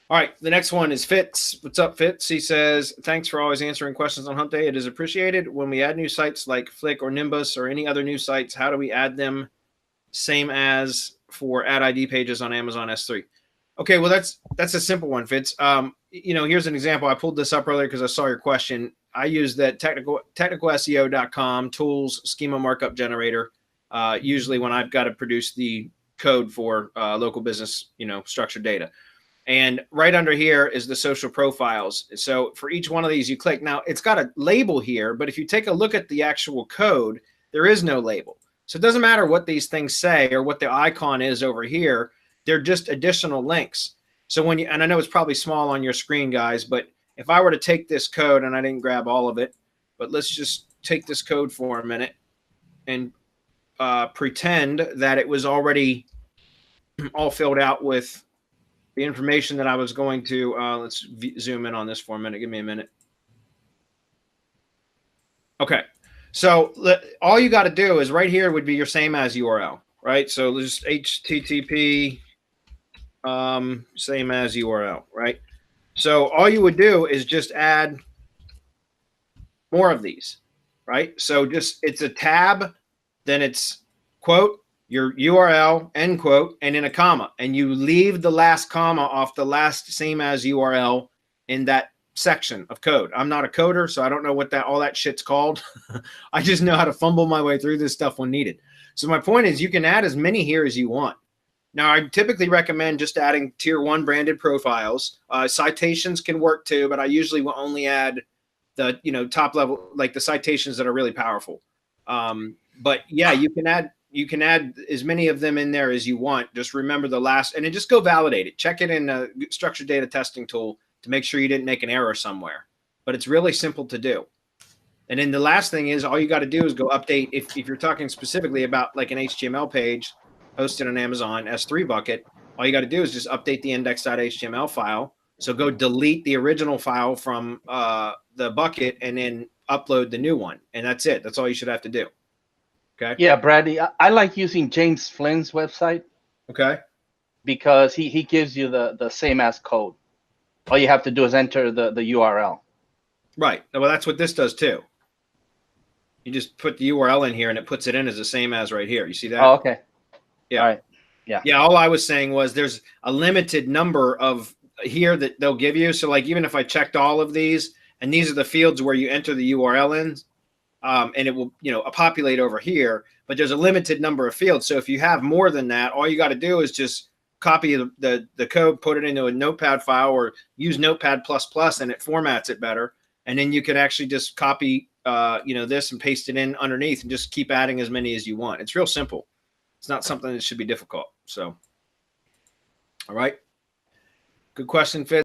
All right, the next one is Fitz. What's up, Fitz? He says, thanks for always answering questions on Hump Day. It is appreciated. When we add new sites like Flick or Nimbus or any other new sites, how do we add them same as for ad ID pages on Amazon S3? Okay, well, that's a simple one, Fitz. Here's an example. I pulled this up earlier because I saw your question. I use that technicalseo.com tools schema markup generator. Usually when I've got to produce the code for local business, structured data. And right under here is the social profiles. So for each one of these, you click. Now, it's got a label here, but if you take a look at the actual code, there is no label. So it doesn't matter what these things say or what the icon is over here. They're just additional links. So when you, and I know it's probably small on your screen, guys, but if I were to take this code, and I didn't grab all of it, but let's just take this code for a minute and pretend that it was already all filled out with the information that I was going to, let's zoom in on this for a minute. Give me a minute. Okay. So all you got to do is right here would be your same as URL, right? So just HTTP, same as URL, right? So all you would do is just add more of these, right? So just, it's a tab, then it's quote, your URL, end quote, and in a comma, and you leave the last comma off the last same as URL in that section of code. I'm not a coder, so I don't know what all that shit's called. I just know how to fumble my way through this stuff when needed. So my point is, you can add as many here as you want. Now, I typically recommend just adding tier 1 branded profiles. Citations can work too, but I usually will only add the top level, like the citations that are really powerful. But yeah, you can add as many of them in there as you want. Just remember the last, and then just go validate it. Check it in a structured data testing tool to make sure you didn't make an error somewhere. But it's really simple to do. And then the last thing is, all you got to do is go update. If you're talking specifically about like an HTML page hosted on Amazon S3 bucket, all you got to do is just update the index.html file. So go delete the original file from the bucket and then upload the new one. And that's it. That's all you should have to do. Okay. Yeah, Brady, I like using James Flynn's website. Okay. Because he gives you the same as code. All you have to do is enter the URL. Right. Well, that's what this does too. You just put the URL in here and it puts it in as the same as right here. You see that? Oh, okay. Yeah. All right. Yeah. Yeah. All I was saying was there's a limited number of here that they'll give you. So like, even if I checked all of these, and these are the fields where you enter the URL in, and it will, populate over here, but there's a limited number of fields. So if you have more than that, all you got to do is just copy the code, put it into a notepad file, or use Notepad++, and it formats it better. And then you can actually just copy, this and paste it in underneath and just keep adding as many as you want. It's real simple. It's not something that should be difficult. So, all right. Good question, Fitz.